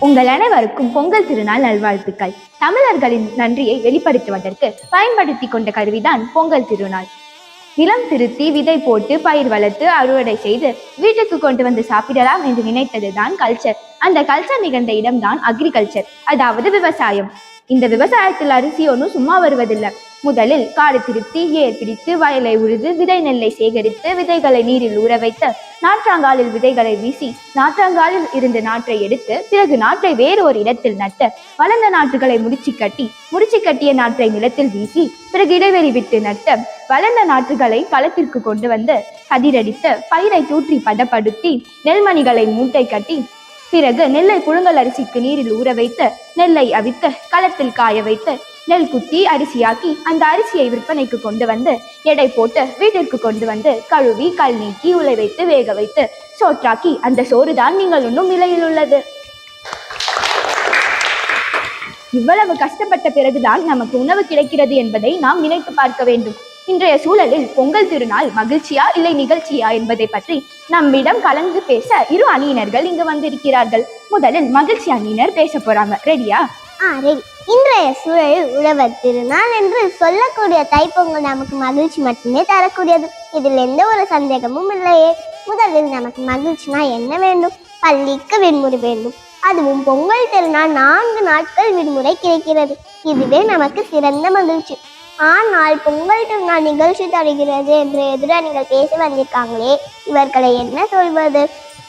உங்கள் அனைவருக்கும் பொங்கல் திருநாள் நல்வாழ்த்துக்கள். தமிழர்களின் நன்றியை வெளிப்படுத்துவதற்கு பயன்படுத்தி கொண்ட கருவிதான் பொங்கல் திருநாள். நிலம் திருத்தி விதை போட்டு பயிர் வளர்த்து அறுவடை செய்து வீட்டுக்கு கொண்டு வந்து சாப்பிடலாம் என்று நினைத்ததுதான் கல்ச்சர். அந்த கல்ச்சர் நிகழ்ந்த இடம்தான் அக்ரிகல்ச்சர், அதாவது விவசாயம். இந்த விவசாயத்தில் அரிசி ஒன்றும் சும்மா வருவதில்லை. முதலில் காடு திருத்தி ஏர் பிடித்து வயலை உழுது விதை நெல்லை சேகரித்து விதைகளை நீரில் ஊற வைத்து நாற்றாங்காலில் விதைகளை வீசி நாற்றாங்காலில் இருந்த நாற்றை எடுத்து பிறகு நாற்றை வேறு ஒரு இடத்தில் நட்டு வளர்ந்த நாற்றுகளை முடிச்சு கட்டிய நாற்றை நிலத்தில் வீசி பிறகு இடைவெளி விட்டு நட்டு வளர்ந்த நாற்றுகளை களத்திற்கு கொண்டு வந்து கதிரடித்து பயிரை தூற்றி பதப்படுத்தி நெல்மணிகளை மூட்டை கட்டி பிறகு நெல்லை புழுங்கல் அரிசிக்கு நீரில் ஊற வைத்து நெல்லை அவித்து களத்தில் காய வைத்து நெல் குத்தி அரிசியாக்கி அந்த அரிசியை விற்பனைக்கு கொண்டு வந்து எடை போட்டு வீட்டிற்கு கொண்டு வந்து கழுவி கல் நீக்கி உலை வைத்து வேக வைத்து சோற்றாக்கி அந்த சோறுதான் நீங்கள் உண்ணும் நிலையில் உள்ளது. இவ்வளவு கஷ்டப்பட்ட பிறகுதான் நமக்கு உணவு கிடைக்கிறது என்பதை நாம் நினைத்து பார்க்க வேண்டும். இன்றைய சூழலில் பொங்கல் திருநாள் மகிழ்ச்சியா இல்லை நிகழ்ச்சியா என்பதை பற்றி நம்மிடம் கலந்து பேச இரு அணியினர்கள் இங்கு வந்திருக்கிறார்கள். முதலில் மகிழ்ச்சி அணியினர் பேச போறாங்க. ரெடியா? ரெடி. இன்றைய சூழலில் உழவர் திருநாள் என்று சொல்லக்கூடிய தைப்பொங்கல் நமக்கு மகிழ்ச்சி மட்டுமே தரக்கூடியது. இதில் எந்த ஒரு சந்தேகமும் இல்லையே. முதலில் நமக்கு மகிழ்ச்சினா என்ன வேண்டும்? பள்ளிக்கு விடுமுறை வேண்டும். அதுவும் பொங்கல் திருநாள் 4 நாட்கள் விடுமுறை கிடைக்கிறது. இதுவே நமக்கு சிறந்த மகிழ்ச்சி. ஆனால் பொங்கல் திருநாள் நிகழ்ச்சி தருகிறது என்று எதிரணிகள் பேசி வந்திருக்காங்களே, இவர்களை என்ன சொல்வது?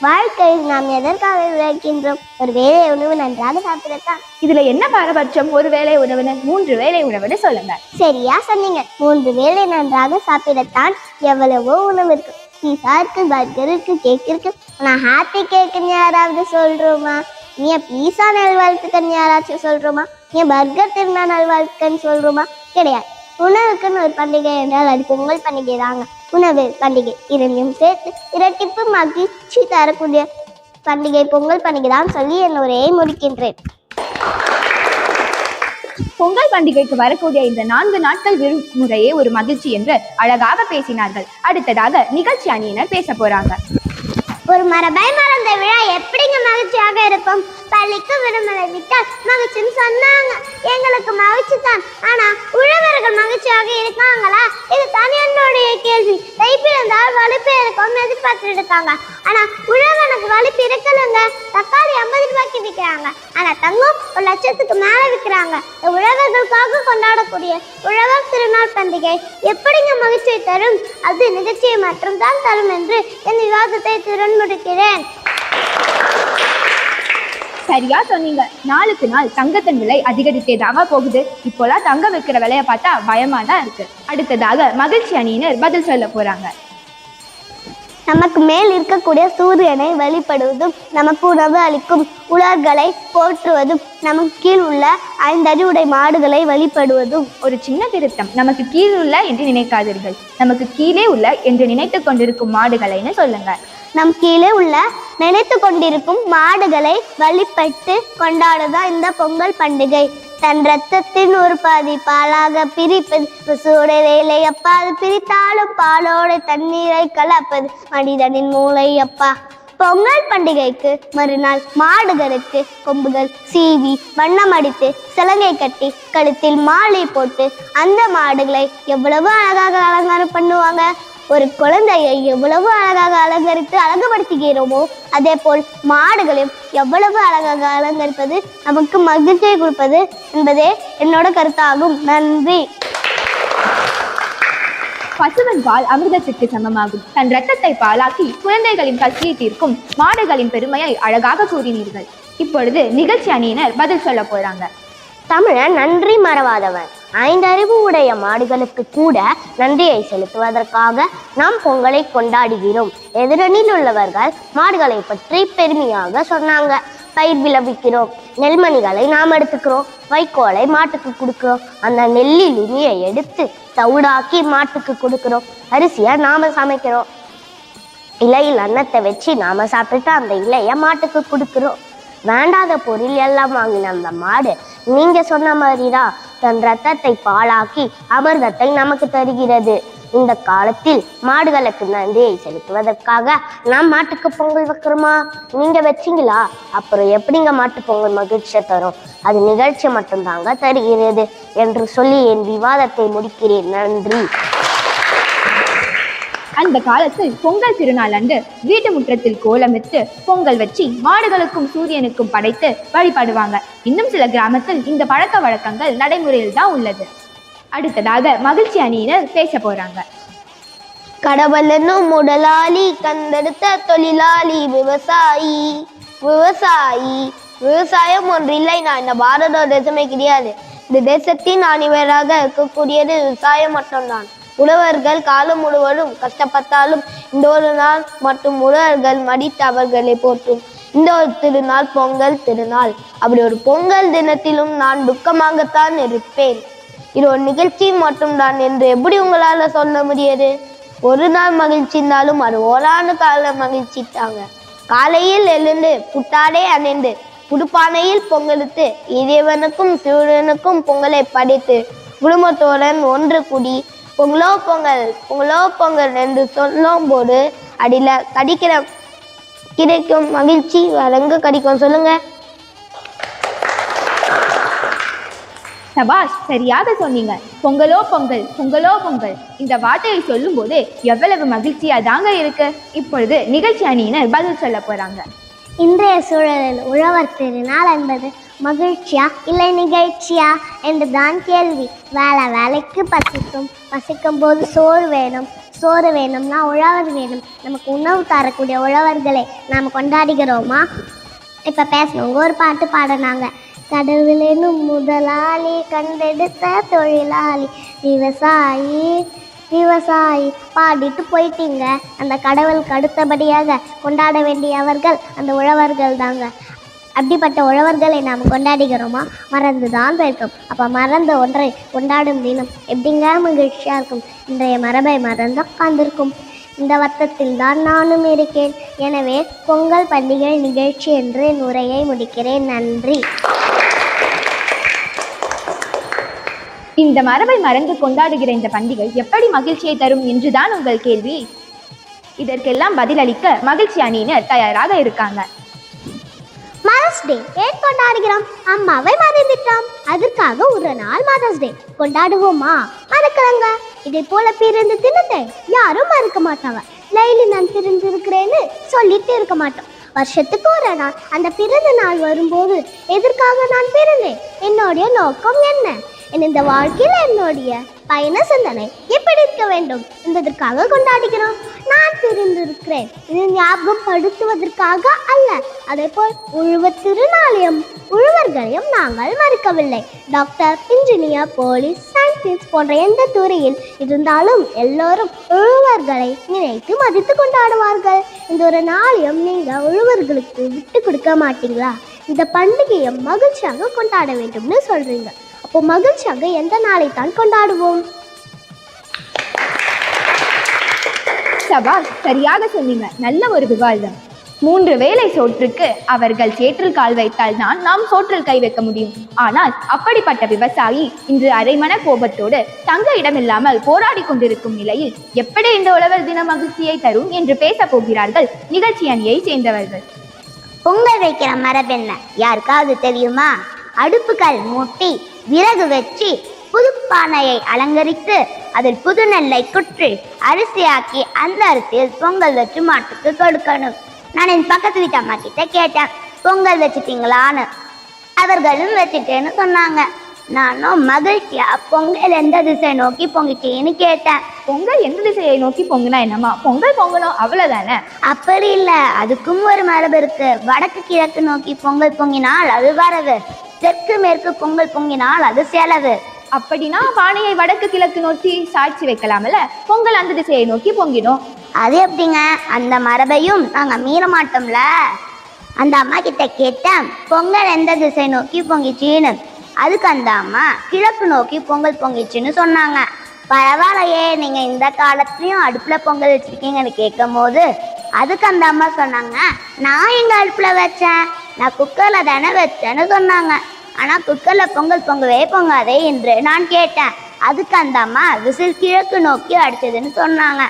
வாழ்க்கையில் நாம் எதற்காக உழைக்கின்றோம்? ஒரு வேளை உணவு நன்றாக சாப்பிடத்தான். இதுல என்ன பாரபட்சம்? ஒரு வேளை உணவுன்னு 3 வேளை உணவுன்னு சொல்லுங்க. சரியா சொன்னீங்க. 3 வேளை நன்றாக சாப்பிடத்தான். எவ்வளவோ உணவு இருக்கு. பீஸா இருக்கு, பர்கர் இருக்கு, கேக் இருக்கு. நான் ஹாப்பி கேக்குன்னு யாராவது சொல்றோமா? ஏன் பீஸா நல்வாழ்த்துக்கன்னு யாராச்சும் சொல்றோமா? ஏன் பர்கர் திருநாள் நல்வாழ்த்துக்கன்னு சொல்றோமா? கிடையாது. உணவுக்குன்னு ஒரு பண்டிகை என்றால் அது பொங்கல் பண்டிகை தாங்க. உணவு பண்டிகை இரண்டையும் சேர்த்து இரட்டிப்பு மகிழ்ச்சி தரக்கூடிய பண்டிகை பொங்கல் பண்டிகை தான் சொல்லி என் உரையை முடிக்கின்றேன். பொங்கல் பண்டிகைக்கு வரக்கூடிய இந்த 4 நாட்கள் விடுமுறையே ஒரு மகிழ்ச்சி என்று அழகாக பேசினார்கள். அடுத்ததாக நிகழ்ச்சி அணியினர் பேச போறாங்க. ஒரு மரபை மறந்த விழா எப்படிங்க மகிழ்ச்சியாக இருக்கும்? பள்ளிக்கு விடுமுறை விட்டால் மகிழ்ச்சின்னு சொன்னாங்க. எங்களுக்கு மகிழ்ச்சி தான். ஆனா உழவர்கள் மகிழ்ச்சியாக இருக்காங்களா? இது தான் என்னுடைய கேள்வி. தைப்பிழந்தால் வலிப்பு இருக்கும் எதிர்பார்த்துட்டு இருக்காங்க. ஆனா உழவனுக்கு வலிப்பு இருக்கலங்க. தக்காளி 50 ரூபாய்க்கு விற்கிறாங்க. ஆனா தங்கம் 1 லட்சத்துக்கு மேல விற்கிறாங்க. உழவர்களுக்காக கொண்டாடக்கூடிய உழவர் திருநாள் பண்டிகை எப்படிங்க மகிழ்ச்சியை தரும்? அது நிகழ்ச்சியை மற்றும் தான் தரும் என்று என் விவாதத்தை திறன் முடிக்கிறேன். சரியா சொன்னீங்க. நாளுக்கு நாள் தங்கத்தின் விலை அதிகரித்தேதாக போகுது. இப்போலாம் தங்கம் வைக்கிற விலையை பார்த்தா பயமா தான் இருக்கு. அடுத்ததாக மகிழ்ச்சி அணியினர் பதில் சொல்ல போறாங்க. நமக்கு மேல் இருக்கக்கூடிய சூரியனை வழிபடுவதும் நமக்கு உணவு அளிக்கும் உலர்களை போற்றுவதும் நமக்கு கீழ் உள்ள 5 அறிவுடை மாடுகளை வழிபடுவதும். ஒரு சின்ன திருத்தம், நமக்கு கீழ் உள்ள என்று நினைக்காதீர்கள், நமக்கு கீழே உள்ள என்று நினைத்து கொண்டிருக்கும் மாடுகளைன்னு சொல்லுங்க. நம் கீழே உள்ள நினைத்து கொண்டிருக்கும் மாடுகளை வழிபட்டு கொண்டாடுதான் இந்த பொங்கல் பண்டிகை. தன் ரத்தத்தின் ஒரு பாதி பாலாக பிரிப்பது பசுவோட வேலை அப்பா. அது பிரித்தாலும் பாலோட தண்ணீரை கலப்பது மனிதனின் மூளை அப்பா. பொங்கல் பண்டிகைக்கு மறுநாள் மாடுகளுக்கு கொம்புகள் சீவி வண்ணம் அடித்து சலங்கை கட்டி கழுத்தில் மாலை போட்டு அந்த மாடுகளை எவ்வளவு அழகாக அலங்காரம் பண்ணுவாங்க. ஒரு குழந்தையை எவ்வளவு அழகாக அலங்கரித்து அழகுபடுத்துகிறோமோ அதே போல் மாடுகளையும் எவ்வளவு அழகாக அலங்கரிப்பது நமக்கு மகிழ்ச்சியை கொடுப்பது என்பதே என்னோட கருத்தாகும். நன்றி. பசுவின் பால் அமிர்தத்துக்கு சமமாகும். தன் ரத்தத்தை பாலாக்கி குழந்தைகளின் பசியை தீர்க்கும் மாடுகளின் பெருமையை அழகாக கூறினீர்கள். இப்பொழுது நிகழ்ச்சி அணியினர் பதில் சொல்ல போறாங்க. தமிழன் நன்றி மறவாதவன். 5 அறிவு உடைய மாடுகளுக்கு கூட நன்றியை செலுத்துவதற்காக நாம் பொங்கலை கொண்டாடுகிறோம். எதிரணியில் உள்ளவர்கள் மாடுகளை பற்றி பெருமையாக சொன்னாங்க. பயிர் விளைவிக்கிறோம். நெல்மணிகளை நாம் எடுத்துக்கிறோம், வைக்கோலை மாட்டுக்கு கொடுக்கிறோம், அந்த நெல்லில் நுனியை எடுத்து தவிடாக்கி மாட்டுக்கு கொடுக்கிறோம், அரிசியை நாம சமைக்கிறோம், இலையில் அன்னத்தை வச்சு நாம சாப்பிட்டு அந்த இலைய மாட்டுக்கு கொடுக்கிறோம். வேண்டாத பொருள் எல்லாம் வாங்கின அந்த மாடு நீங்க சொன்ன மாதிரிதான் தன் ரத்தத்தை பாலாக்கி அமிர்தத்தை நமக்கு தருகிறது. இந்த காலத்தில் மாடுகளுக்கு நன்றியை செலுத்துவதற்காக நாம் மாட்டுக்கு பொங்கல் வைக்கிறோமா? நீங்க வச்சிங்களா? அப்புறம் எப்படிங்க மாட்டு பொங்கல் மகிழ்ச்சியை தரும்? அது நிகழ்ச்சி மட்டும்தாங்க தருகிறது என்று சொல்லி என் விவாதத்தை முடிக்கிறேன். நன்றி. அந்த காலத்தில் பொங்கல் திருநாள் அன்று வீட்டு முற்றத்தில் கோலமிட்டு பொங்கல் வச்சு மாடுகளுக்கும் சூரியனுக்கும் படைத்து வழிபடுவாங்க. இன்னும் சில கிராமத்தில் இந்த பழக்க வழக்கங்கள் நடைமுறையில் தான் உள்ளது. அடுத்ததாக மகிழ்ச்சி அணியினர் பேச போறாங்க. கடவுளும் முதலாளி, கண்டெடுத்த தொழிலாளி, விவசாயி. விவசாயம் ஒன்று இல்லைனா இந்த பாரத தேசமே கிடையாது. இந்த தேசத்தின் அனைவராக இருக்கக்கூடியது விவசாயம் மட்டும்தான். உழவர்கள் காலம் முழுவதும் கஷ்டப்பட்டாலும் இந்த ஒரு நாள் மற்றும் உழவர்கள் மடித்து அவர்களை போற்றும் இந்த ஒரு திருநாள் பொங்கல் திருநாள். அப்படி ஒரு பொங்கல் தினத்திலும் நான் துக்கமாகத்தான் இருப்பேன். இது ஒரு நிகழ்ச்சி மட்டும்தான் என்று எப்படி உங்களால சொல்ல முடியாது? ஒரு நாள் மகிழ்ச்சி இருந்தாலும் அது ஓராண்டு கால மகிழ்ச்சி தாங்க. காலையில் எழுந்து புத்தாடை அணிந்து புதுப்பானையில் பொங்கலிட்டு இறைவனுக்கும் சூரியனுக்கும் பொங்கலை படைத்து குடும்பத்துடன் ஒன்று கூடி பொங்கலோ பொங்கல் பொங்கலோ பொங்கல் என்று சொல்லும் போது அடியில கிடைக்கும் மகிழ்ச்சி வேற எங்க கிடைக்கும் சொல்லுங்க? சபாஷ், சரியாக சொன்னீங்க. பொங்கலோ பொங்கல் பொங்கலோ பொங்கல் இந்த வார்த்தையை சொல்லும் போது எவ்வளவு மகிழ்ச்சியா தாங்க இருக்கு. இப்பொழுது நிகழ்ச்சி அணியினர் பதில் சொல்ல போறாங்க. இன்றைய சூழலில் உழவர் திருநாள் என்பது மகிழ்ச்சியா இல்லை நிகழ்ச்சியா என்றுதான் கேள்வி. வேலைக்கு பசிக்கும் போது சோறு வேணும்னா உழவர் வேணும். நமக்கு உணவு தரக்கூடிய உழவர்களை நாம் கொண்டாடுகிறோமா? இப்போ பேசணுங்க ஒரு பாட்டு பாடினாங்க. கடவுளேனும் முதலாளி, கண்டெடுத்த தொழிலாளி, விவசாயி பாடிட்டு போயிட்டீங்க. அந்த கடவுளுக்கு அடுத்தபடியாக கொண்டாட வேண்டியவர்கள் அந்த உழவர்கள் தாங்க. அப்படிப்பட்ட உழவர்களை நாம் கொண்டாடுகிறோமா? மறந்துதான் போயிருக்கோம். அப்போ மறந்த ஒன்றை கொண்டாடும் தினம் எப்படிங்க மகிழ்ச்சியாக இருக்கும்? இன்றைய மரபை மறந்து உட்கார்ந்திருக்கும். இந்த வட்டத்தில் தான் நானும் இருக்கேன். எனவே பொங்கல் பண்டிகை நிகழ்ச்சி என்று என் உரையை முடிக்கிறேன். நன்றி. இந்த மரபை மறந்து கொண்டாடுகிற இந்த பண்டிகை எப்படி மகிழ்ச்சியை தரும் என்றுதான் உங்கள் கேள்வி. இதற்கெல்லாம் பதிலளிக்க மகிழ்ச்சி அணியினர் தயாராக இருக்காங்க. மதர்ஸ் டே ஏன் கொண்டாடுகிறோம்? அம்மாவை மறந்துட்டோம், அதற்காக ஒரு நாள் மதர்ஸ் டே கொண்டாடுவோமா? மறக்கலங்க. இதை போல பிறந்த தினத்தை யாரும் மறக்க மாட்டாங்க. லைலி நான் பிறந்திருக்கிறேன்னு சொல்லிட்டு இருக்க மாட்டோம். வருஷத்துக்கு ஒரு நாள் அந்த பிறந்த நாள் வரும்போது எதற்காக நான் பிறந்தேன், என்னுடைய நோக்கம் என்ன, இந்த வாழ்க்கையில் என்னுடைய பயண சிந்தனை எப்படி இருக்க வேண்டும் என்பதற்காக கொண்டாடுகிறோம். நான் பிறந்திருக்கிறேன் இது ஞாபகப்படுத்துவதற்காக அல்ல. அதே போல் உழவர் திருநாளையும் உழவர்களையும் நாங்கள் மறுக்கவில்லை. டாக்டர், இன்ஜினியர், போலீஸ், சயின்டிஸ்ட் போன்ற எந்த துறையில் இருந்தாலும் எல்லோரும் உழவர்களை நினைத்து மதித்து கொண்டாடுவார்கள். இந்த ஒரு நாளையும் நீங்க உழவர்களுக்கு விட்டு கொடுக்க மாட்டீங்களா? இந்த பண்டிகையை மகிழ்ச்சியாக கொண்டாட வேண்டும்னு சொல்றீங்க. அப்போ மகிழ்ச்சியாக எந்த நாளை தான் கொண்டாடுவோம்? சபாஷ், சரியாக சொன்னீங்க. நல்ல ஒரு விவாதம். 3 வேளை சோற்றுக்கு அவர்கள் சேற்றில் கால் வைத்தால் தான் நாம் சோற்றில் கை வைக்க முடியும். ஆனால் அப்படிப்பட்ட விவசாயி இன்று அரைமன கோபத்தோடு தங்க இடமில்லாமல் போராடி கொண்டிருக்கும் நிலையில் எப்படி இந்த உழவர் தின மகிழ்ச்சியை தரும் என்று பேச போகிறார்கள் நிகழ்ச்சி அணியை சேர்ந்தவர்கள். பொங்கல் வைக்கிற மரபென்ன யாருக்காவது தெரியுமா? அடுப்புகள் மூட்டி விறகு வச்சு புதுப்பானையை அலங்கரித்து அதில் புது நெல்லை குற்றி அரிசியாக்கி அந்த அரிசியில் பொங்கல் வச்சு மாட்டுக்கு கொடுக்கணும். நான் என் பக்கத்து வீட்டு அம்மா கிட்ட கேட்டேன், பொங்கல் வச்சுட்டீங்களான்னு. அவர்களும் வச்சுட்டேன்னு சொன்னாங்க. நானும் மகிழ்ச்சியா பொங்கல் எந்த திசை நோக்கி பொங்கிட்டேன்னு கேட்டேன். பொங்கல் எந்த திசையை நோக்கி பொங்குனா என்னம்மா? பொங்கல் பொங்கலும் அவ்வளவுதானே? அப்படி இல்லை, அதுக்கும் ஒரு மரபு இருக்கு. வடக்கு கிழக்கு நோக்கி பொங்கல் பொங்கினால் அது வரவு, தெற்கு மேற்கு பொங்கல் பொங்கினால் அது செலவு. அப்படின்னா பானையை வடக்கு கிழக்கு நோக்கி சாட்சி வைக்கலாம்ல? பொங்கல் அந்த திசையை நோக்கி பொங்கிடும். அது எப்படிங்க? அந்த மரபையும் நாங்க மீற மாட்டோம்ல. அந்த அம்மா கிட்ட கேட்டேன், பொங்கல் எந்த திசை நோக்கி பொங்கிச்சின்னு. அதுக்கு அந்த அம்மா கிழக்கு நோக்கி பொங்கல் பொங்கிச்சுன்னு சொன்னாங்க. பரவாயில்லையே, நீங்க இந்த காலத்துலயும் அடுப்புல பொங்கல் வச்சிருக்கீங்கன்னு கேட்கும் போது அதுக்கு அந்த அம்மா சொன்னாங்க, நான் எங்க அடுப்புல வச்சேன், நான் குக்கர்ல தானே வச்சேன்னு சொன்னாங்க. ஆனா குக்கர்ல பொங்கல் பொங்கவே பொங்காதே என்று நான் கேட்டேன். அதுக்கு அந்த அம்மா விசில் கிழக்கு நோக்கி அடிச்சதுன்னு சொன்னாங்க.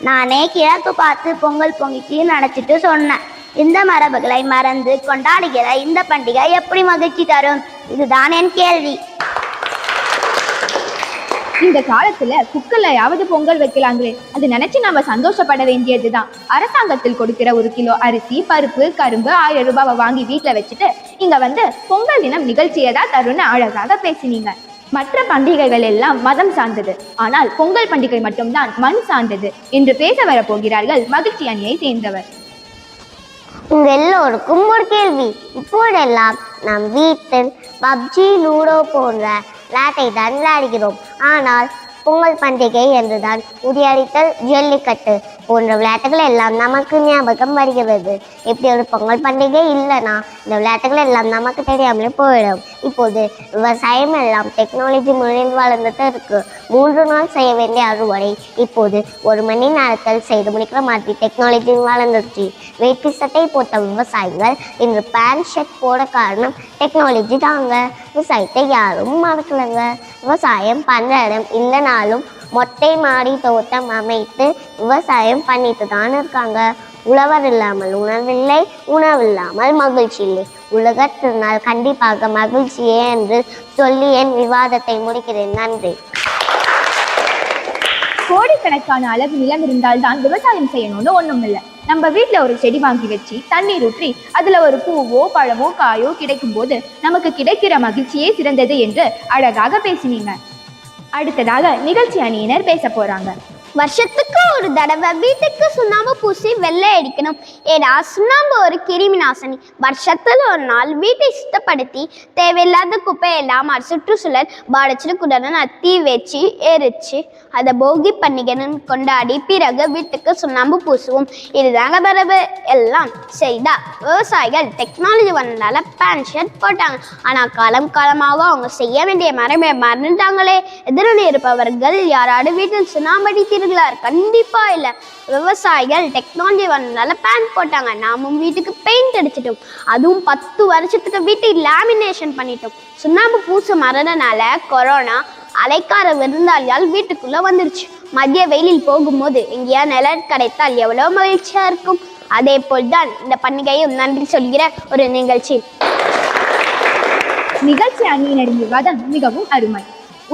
நானே கிழக்கு பார்த்து பொங்கல் பொங்கிச்சின்னு நினைச்சிட்டு சொன்னேன். இந்த மரபுகளை மறந்து கொண்டாடுகிற இந்த பண்டிகை எப்படி மகிழ்ச்சி தரும்? இதுதான் என் கேள்வி. இந்த காலத்துல குக்கர்லயாவது பொங்கல் வைக்கலாங்களே, அது நினைச்சு நம்ம சந்தோஷப்பட வேண்டியதுதான். அரசாங்கத்தில் கொடுக்கிற 1 கிலோ அரிசி, பருப்பு, கரும்பு 1000 ரூபாவை வாங்கி வீட்டுல வச்சுட்டு இங்க வந்து பொங்கல் தினம் நிகழ்ச்சியை தான் தரும்னு அழகாக பேசினீங்க. மற்ற பண்டிகைகள் எல்லாம் மதம் சார்ந்தது, ஆனால் பொங்கல் பண்டிகை மட்டும்தான் மண் சார்ந்தது என்று பேச வரப்போகிறார்கள் மகிழ்ச்சி அணியை சேர்ந்தவர். உங்க எல்லோருக்கும் ஒரு கேள்வி. இப்போதெல்லாம் நம் வீட்டில் பப்ஜி, லூடோ போன்ற விளையாட்டை தான் விளையாடுகிறோம். ஆனால் பொங்கல் பண்டிகை என்றுதான் உரியடித்தல், ஜல்லிக்கட்டு போன்ற விளையாட்டுகள் எல்லாம் நமக்கு ஞாபகம் வருகிறது. இப்படி ஒரு பொங்கல் பண்டிகை இல்லைன்னா இந்த விளையாட்டுகள் எல்லாம் நமக்கு தெரியாமலே போயிடும். இப்போது விவசாயம் எல்லாம் டெக்னாலஜி முறையில் வளர்ந்துட்டு இருக்கு. 3 நாள் செய்ய வேண்டிய அறுவடை இப்போது 1 மணி நேரத்தில் செய்து முடிக்கிற மாதிரி டெக்னாலஜி வளர்ந்துருச்சு. வேட்டி சட்டை போட்ட விவசாயிகள் இன்று பேண்ட் ஷர்ட் போட காரணம் டெக்னாலஜி தாங்க. விவசாயத்தை யாரும் மறக்கலைங்க. விவசாயம் பண்ணுற இடம் இல்லைனாலும் மொட்டை மாடி தோட்டம் அமைத்து விவசாயம் பண்ணிட்டு தான் இருக்காங்க. உழவர் இல்லாமல் உணவில்லை, உணவில்லாமல் மகிழ்ச்சி இல்லை. உலக திருநாள் கண்டிப்பாக மகிழ்ச்சியே என்று சொல்லி என் விவாதத்தை முடிக்கிறேன். நன்றி. கோடிக்கணக்கான அளவு நிலம் இருந்தால்தான் விவசாயம் செய்யணும்னு ஒண்ணும் இல்லை. நம்ம வீட்டுல ஒரு செடி வாங்கி வச்சு தண்ணீர் ஊற்றி அதுல ஒரு பூவோ பழமோ காயோ கிடைக்கும் போது நமக்கு கிடைக்கிற மகிழ்ச்சியே சிறந்தது என்று அழகாக பேசினீங்க. அடுத்ததாக நிகழ்ச்சி அணியினர் பேச போறாங்க. வருஷத்துக்கு ஒரு தடவை வீட்டுக்கு சுண்ணாம்பு பூசி வெள்ளை அடிக்கணும். ஏன்னா சுண்ணாம்பு ஒரு கிருமி நாசினி. வருஷத்துல ஒரு நாள் வீட்டை சுத்தப்படுத்தி தேவையில்லாத குப்பையெல்லாம் சுற்றுச்சூழல் பாதிச்சிடக்கூடாதுன்னு தீ வச்சு எரிச்சு அதை போகி பண்டிகைன்னு கொண்டாடி பிறகு வீட்டுக்கு சுண்ணாம்பு பூசுவோம். இதுதாங்க மரபு. எல்லாம் செய்தா விவசாயிகள் டெக்னாலஜி வந்ததால பேண்ட் ஷர்ட் போட்டாங்க. ஆனால் காலமாக அவங்க செய்ய வேண்டிய மரபை மறந்துட்டாங்களே. எதிரில் இருப்பவர்கள் யாராவது வீட்டில் சுண்ணாம்படி கண்டிப்பா இல்ல. விவசாயிகள் டெக்னாலஜி வந்ததால பேண்ட் போட்டாங்க. நாமும் வீட்டுக்கு பெயிண்ட் அடிச்சிட்டோம். அதுவும் 10 வருஷத்துக்கு வீட்டுக்கு லேமினேஷன் பண்ணிட்டோம். சுண்ணாம்பு பூச மறந்தனால கொரோனா அலைக்கார விருந்தாளியால் வீட்டுக்குள்ள வந்துருச்சு. மதிய வெயிலில் போகும்போது எங்கேயா நிழல் கிடைத்தால் எவ்வளவு மகிழ்ச்சியா இருக்கும். அதே போல்தான் இந்த பண்டிகையும் நன்றி சொல்கிற ஒரு நிகழ்ச்சி. நிகழ்ச்சி அணியினரின் விவாதம் மிகவும் அருமை.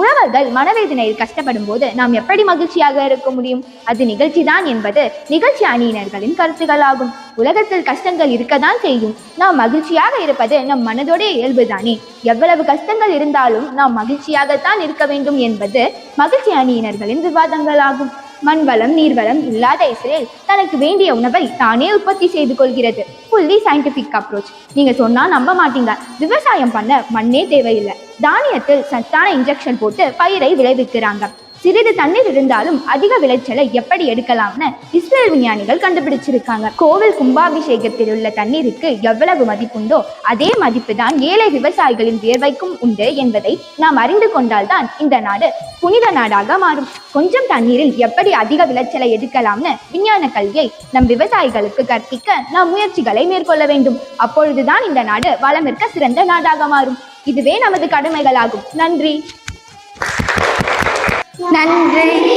உழவர்கள் மனவேதனையில் கஷ்டப்படும் போது நாம் எப்படி மகிழ்ச்சியாக இருக்க முடியும்? அது நிகழ்ச்சி தான் என்பது நிகழ்ச்சி அணியினர்களின் கருத்துக்கள் ஆகும். உலகத்தில் கஷ்டங்கள் இருக்கத்தான் செய்யும். நாம் மகிழ்ச்சியாக இருப்பது நம் மனதோடைய இயல்புதானே. எவ்வளவு கஷ்டங்கள் இருந்தாலும் நாம் மகிழ்ச்சியாகத்தான் இருக்க வேண்டும் என்பது மகிழ்ச்சி அணியினர்களின் விவாதங்கள் ஆகும். மண்வளம் நீர்வளம் இல்லாத இஸ்ரேல் தனக்கு வேண்டிய உணவை தானே உற்பத்தி செய்து கொள்கிறது. Fully scientific approach. நீங்க சொன்னா நம்ப மாட்டீங்க. விவசாயம் பண்ண மண்ணே தேவையில்லை. தானியத்தில் சத்தான இன்ஜெக்ஷன் போட்டு பயிரை விளைவிக்கிறாங்க. சிறிது தண்ணீர் இருந்தாலும் அதிக விளைச்சலை எப்படி எடுக்கலாம்னு இஸ்ரேல் விஞ்ஞானிகள் கண்டுபிடிச்சிருக்காங்க. கோவில் கும்பாபிஷேகத்தில் உள்ள தண்ணீருக்கு எவ்வளவு மதிப்புண்டோ அதே மதிப்பு தான் ஏழை விவசாயிகளின் வியர்வைக்கும் உண்டு என்பதை நாம் அறிந்து கொண்டால்தான் இந்த நாடு புனித நாடாக மாறும். கொஞ்சம் தண்ணீரில் எப்படி அதிக விளைச்சலை எடுக்கலாம்னு விஞ்ஞான கல்வியை நம் விவசாயிகளுக்கு கற்பிக்க நாம் முயற்சிகளை மேற்கொள்ள வேண்டும். அப்பொழுதுதான் இந்த நாடு வளமிக்க சிறந்த நாடாக மாறும். இதுவே நமது கடமைகளாகும். நன்றி. நன்றி.